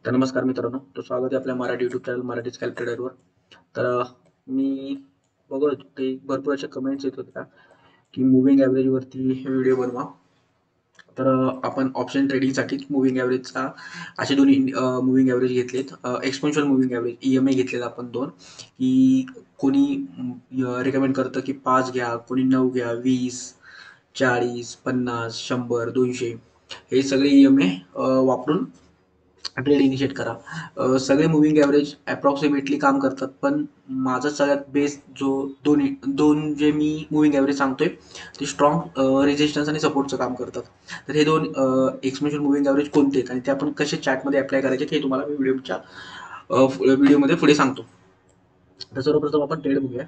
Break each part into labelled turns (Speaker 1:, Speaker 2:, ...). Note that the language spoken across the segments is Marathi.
Speaker 1: तर नमस्कार मित्रांनो, तो स्वागत आहे आपल्या Marathi YouTube channel Marathi scalp ट्रेडरवर. तर मी बघत होतो की भरपूर अशा कमेंट्स येत होत्या की मूव्हिंग ॲव्हरेजवरती व्हिडिओ बनवा. तर आपण ऑप्शन ट्रेडिंगसाठीच मूव्हिंग ॲव्हरेजचा असे दोन्ही मूव्हिंग ॲव्हरेज घेतलेत. एक्सपोनेन्शियल मूव्हिंग ॲव्हरेज EMA घेतलेत आपण दोन, की कोणी रिकमेंड करतं की 5 घ्या, कोणी 9 घ्या, 20, 40, 50, 100, 200 हे सगळे EMA वापरून ट्रेड इनिशिएट करा. सगळे मूव्हिंग ॲव्हरेज अप्रॉक्सिमेटली काम करतात, पण माझा सगळ्यात बेस्ट जो दोन जे मी मूव्हिंग ॲव्हरेज सांगतोय ते स्ट्रॉंग रेजिस्टन्स आणि सपोर्टचं काम करतात. तर हे दोन एक्सपोनेन्शियल मूव्हिंग ॲव्हरेज कोणते आहेत आणि ते आपण कसे चार्टमध्ये अप्लाय करायचे हे तुम्हाला मी व्हिडिओमध्ये पुढे सांगतो. तर सर्वप्रथम आपण ट्रेड बघूया.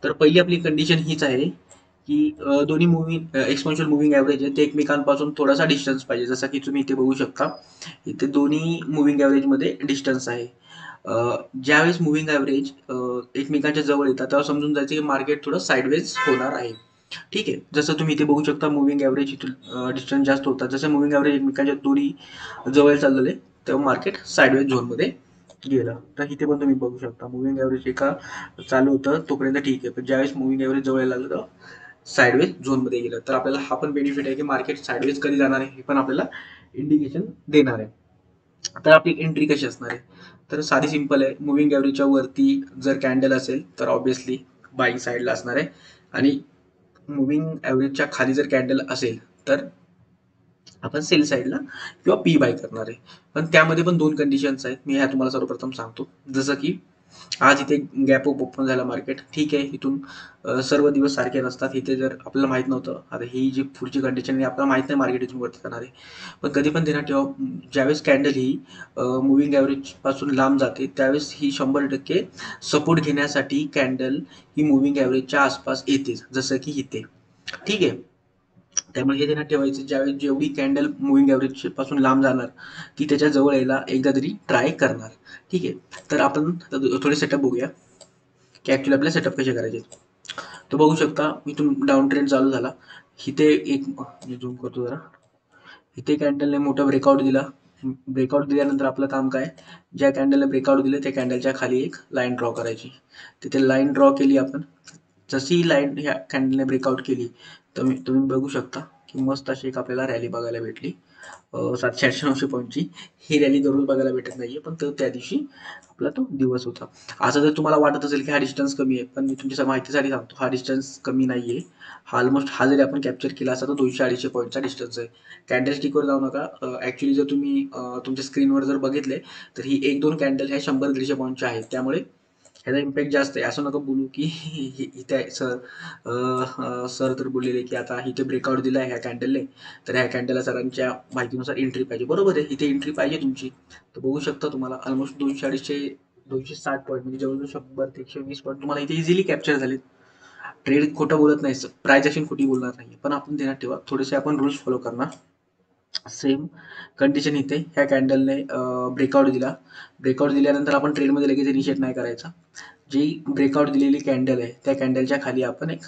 Speaker 1: तर पहिली आपली कंडिशन हीच आहे की दोन्ही एक्सपोनेन्शियल मूव्हिंग ॲव्हरेज आहे ते एकमेकांपासून थोडासा डिस्टन्स पाहिजे. जसं की तुम्ही इथे बघू शकता, इथे दोन्ही मूव्हिंग ॲव्हरेजमध्ये डिस्टन्स आहे. ज्यावेळेस मूव्हिंग ॲव्हरेज एकमेकांच्या जवळ येतात तेव्हा समजून जायचं की मार्केट थोडं साईडवेज होणार आहे. ठीक आहे, जसं तुम्ही इथे बघू शकता मूव्हिंग ॲव्हरेज इथून डिस्टन्स जास्त होतात. जसं मूव्हिंग ॲव्हरेज एकमेकांच्या दोन्ही जवळ चाललेले तेव्हा मार्केट साईडवेज झोनमध्ये गेलं. तर इथे पण तुम्ही बघू शकता मूव्हिंग ॲव्हरेज एका चालू होतं तोपर्यंत ठीक आहे, पण ज्यावेळेस मूव्हिंग ॲव्हरेज जवळ लागलं तर साईडवेज झोनमध्ये गेलं. तर आपल्याला हा पण बेनिफिट आहे की मार्केट साईडवेज कधी जाणार आहे हे पण आपल्याला इंडिकेशन देणार आहे. तर आपली एंट्री कशी असणार आहे? तर साधी सिंपल आहे. मूव्हिंग ॲव्हरेजच्या वरती जर कॅन्डल असेल तर ऑब्व्हियसली बाईंग साईडला असणार आहे, आणि मूव्हिंग ॲव्हरेजच्या खाली जर कॅन्डल असेल तर आपण सेल साईडला किंवा पी बाय करणार आहे. पण त्यामध्ये पण दोन कंडिशन्स आहेत, मी ह्या तुम्हाला सर्वप्रथम सांगतो. जसं की आज इथे गॅप अप ओपन झाला मार्केट, ठीक आहे. इथून सर्व दिवस सारखे नसतात. इथे जर आपल्याला माहित नव्हतं, आता ही जी पुढची कंडिशन आहे आपल्याला माहित नाही मार्केट इथून वरती जाणार आहे, पण कधी पण ध्यानात ठेवा, ज्यावेळेस कॅन्डल ही मूव्हिंग ॲव्हरेज पासून लांब जाते त्यावेळेस ही 100% सपोर्ट घेण्यासाठी कॅन्डल ही मूव्हिंग ॲव्हरेजच्या आसपास येते, जसं की इथे. ठीक आहे, त्यामुळे हे ध्यानात ठेवायचं, ज्यावेळेस जेवढी कॅन्डल मूव्हिंग ॲव्हरेज पासून लांब जाणार ती त्याच्या जवळ यायला एकदा तरी ट्राय करणार. ठीक आहे, तर आपण थोडे सेटअप बघूया की ॲक्च्युली आपल्याला सेटअप कसे करायचे. तो बघू शकता, इथून डाऊन ट्रेंड चालू झाला. इथे एक झूम करतो जरा. इथे कॅन्डलने मोठा ब्रेकआउट दिला. ब्रेकआउट दिल्यानंतर आपलं काम काय, ज्या कॅन्डलने ब्रेकआउट दिलं त्या कॅन्डलच्या खाली एक लाईन ड्रॉ करायची. तिथे लाईन ड्रॉ केली आपण. जशी लाईन ह्या कॅन्डलने ब्रेकआउट केली तर तुम्ही बघू शकता की मस्त अशी एक आपल्याला रॅली बघायला भेटली 700-800-900 पॉईंटची. ही रॅली दररोज बघायला भेटत नाहीये, पण तो त्या दिवशी आपला तो दिवस होता. असं जर तुम्हाला वाटत असेल की हा डिस्टन्स कमी आहे, पण मी तुमच्या माहितीसाठी सांगतो हा डिस्टन्स कमी नाहीये. हा ऑलमोस्ट हा जरी आपण कॅप्चर केला असता तर 200-250 पॉईंटचा डिस्टन्स आहे. कॅन्डल स्टिकवर जाऊ नका. ऍक्च्युली जर तुम्ही तुमच्या स्क्रीनवर जर बघितले तर ही 1-2 कॅन्डल ह्या 100-150 पॉईंटच्या आहेत, त्यामुळे ह्याचा इम्पॅक्ट जास्त आहे. असं नका बोलू की इथे सर तर बोललेले की आता इथे ब्रेकआउट दिला आहे ह्या कॅन्डलने, तर ह्या कॅन्डलला सरांच्या माहितीनुसार एंट्री पाहिजे. बरोबर आहे, इथे एंट्री पाहिजे तुमची. तर बघू शकता तुम्हाला ऑलमोस्ट 200-250 260 पॉईंट म्हणजे जवळजवळ 100 ते 120 पॉईंट तुम्हाला इथे इझिली कॅप्चर झाले. ट्रेड खोटं बोलत नाही, प्राइस ॲक्शन खोटी बोलणार नाही, पण आपण ध्यानात ठेवा थोडेसे आपण रूल्स फॉलो करणार. सेम कंडिशन इथे ह्या कॅन्डलने ब्रेकआउट दिला. ब्रेकआउट दिल्यानंतर आपण ट्रेडमध्ये लगेच इनिशिएट नाही करायचा. जी ब्रेकआउट दिलेली कॅन्डल आहे त्या कॅन्डलच्या खाली आपण एक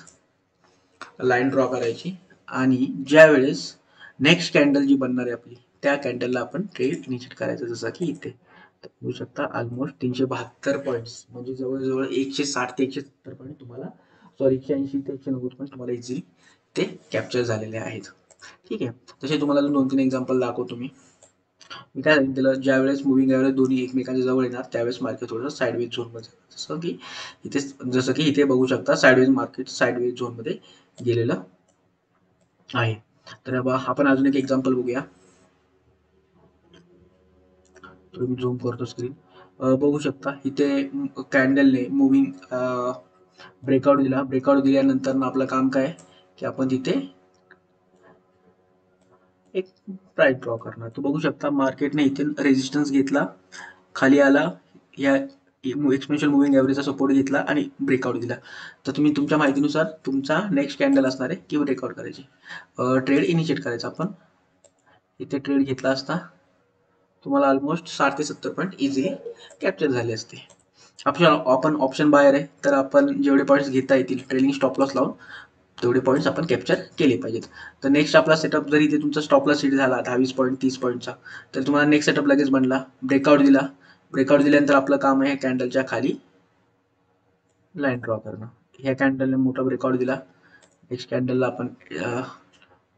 Speaker 1: लाईन ड्रॉ करायची, आणि ज्या वेळेस नेक्स्ट कॅन्डल जी बनणार आहे आपली त्या कॅन्डलला आपण ट्रेड इनिशिएट करायचं, जसं की इथे. तर बघू शकता ऑलमोस्ट 372 पॉईंट्स म्हणजे जवळजवळ 160 ते 170 पॉईंट तुम्हाला, सॉरी 180 ते 190 पॉईंट तुम्हाला इझिली ते कॅप्चर झालेले आहेत. ठीक आहे, तसे तुम्हाला अजून 2-3 एक्झाम्पल दाखवतो मी काय सांगितलं, ज्यावेळेस मूव्हिंग ॲव्हरेज दोन्ही एकमेकांच्या जवळ येणार त्यावेळेस मार्केट थोडंसं साईडवेज झोनमध्ये जातं. जसं की इथे बघू शकता साईडवेज मार्केट साईडवेज झोनमध्ये गेलेलं आहे. तर आपण अजून एक एक्झाम्पल बघूया. तर मी झूम करतो स्क्रीन. बघू शकता इथे कॅन्डलने मुव्हिंग ब्रेकआउट दिला. ब्रेकआउट दिल्यानंतर आपलं काम काय की आपण तिथे एक प्राइस ड्रॉ करणार. तो बघू शकता मार्केटने इथे रेजिस्टन्स घेतला, खाली आला, या एक्सपोनेन्शियल मूव्हिंग ॲव्हरेजचा सपोर्ट घेतला आणि ब्रेकआउट दिला. तर तुम्ही तुमच्या माहितीनुसार तुमचा नेक्स्ट कॅन्डल असणार आहे की ब्रेकआउट करायची, ट्रेड इनिशिएट करायचा. आपण इथे ट्रेड घेतला असता तुम्हाला ऑलमोस्ट 60 ते 70 पॉईंट इझिली कॅप्चर झाले असते. आपण ऑप्शन बायर आहे तर आपण जेवढे पॉईंट्स घेता येतील ट्रेलिंग स्टॉप लॉस लावून तेवढे पॉईंट्स आपण कॅप्चर केले पाहिजेत. तर नेक्स्ट आपला सेटअप जर इथे तुमचा स्टॉप लॉस हिट झाला 10-20 पॉईंट 30 पॉईंटचा, तर तुम्हाला नेक्स्ट सेटअप लगेच बनला. ब्रेकआउट दिला. ब्रेकआउट दिल्यानंतर आपलं काम आहे कॅन्डलच्या खाली लाईन ड्रॉ करणं. ह्या कॅन्डलने मोठा ब्रेकआउट दिला. नेक्स्ट कॅन्डलला आपण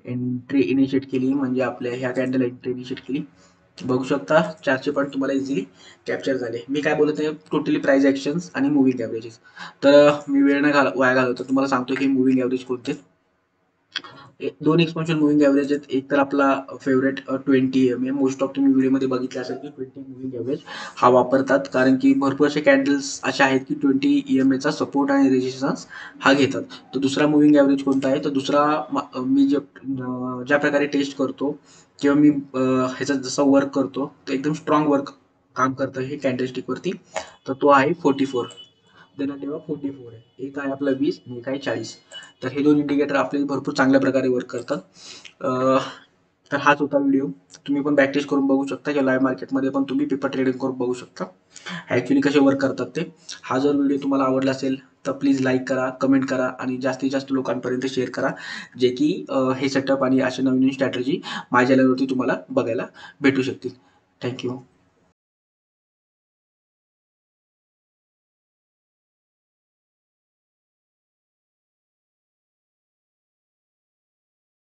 Speaker 1: एंट्री इनिशिएट केली, म्हणजे आपल्या ह्या कॅन्डल एंट्री इनिशिएट केली. बघू शकता 400 पॉईंट तुम्हाला इझिली कॅप्चर झाले. मी काय बोलत आहे टोटली प्राइस ॲक्शन्स आणि मुव्हिंग ॲव्हरेजेस. तर मी वेळ न वाया घालवतो तुम्हाला सांगतो की मुव्हिंग ॲव्हरेज कोणते. दोन एक्सपोनेन्शियल मुव्हिंग ॲव्हरेज आहेत. एक तर आपला फेवरेट 20 EMA. मोस्ट ऑफ तुम्ही व्हिडिओमध्ये बघितलं असेल की 20 मुव्हिंग ॲव्हरेज हा वापरतात, कारण की भरपूर असे कॅन्डल्स अशा आहेत की 20 EMAचा सपोर्ट आणि रेजिस्टन्स हा घेतात. तर दुसरा मुव्हिंग ॲव्हरेज कोणता आहे, तर दुसरा मी ज्या प्रकारे टेस्ट करतो किंवा मी ह्याचा जसा वर्क करतो तर एकदम स्ट्रॉंग वर्क काम करतं हे कॅन्डलस्टिकवरती. तर तो आहे 44. देण्यात ठेवा 44 आहे. एक आहे आपला 20 आणि एक आहे 40. तर हे दोन इंडिकेटर आपले भरपूर चांगल्या प्रकारे वर्क करतात. तर हाच होता व्हिडिओ. तुम्ही पण प्रॅक्टिस करून बघू शकता किंवा लाईव्ह मार्केटमध्ये पण तुम्ही पेपर ट्रेडिंग करून बघू शकता ॲक्च्युली कसे वर्क करतात ते. हा जर व्हिडिओ तुम्हाला आवडला असेल तर प्लीज लाईक करा, कमेंट करा आणि जास्तीत जास्त लोकांपर्यंत शेअर करा, जे की हे सेटअप आणि अशा नवीन स्ट्रॅटर्जी माझ्या चॅनलवरती तुम्हाला बघायला भेटू शकतील. थँक्यू.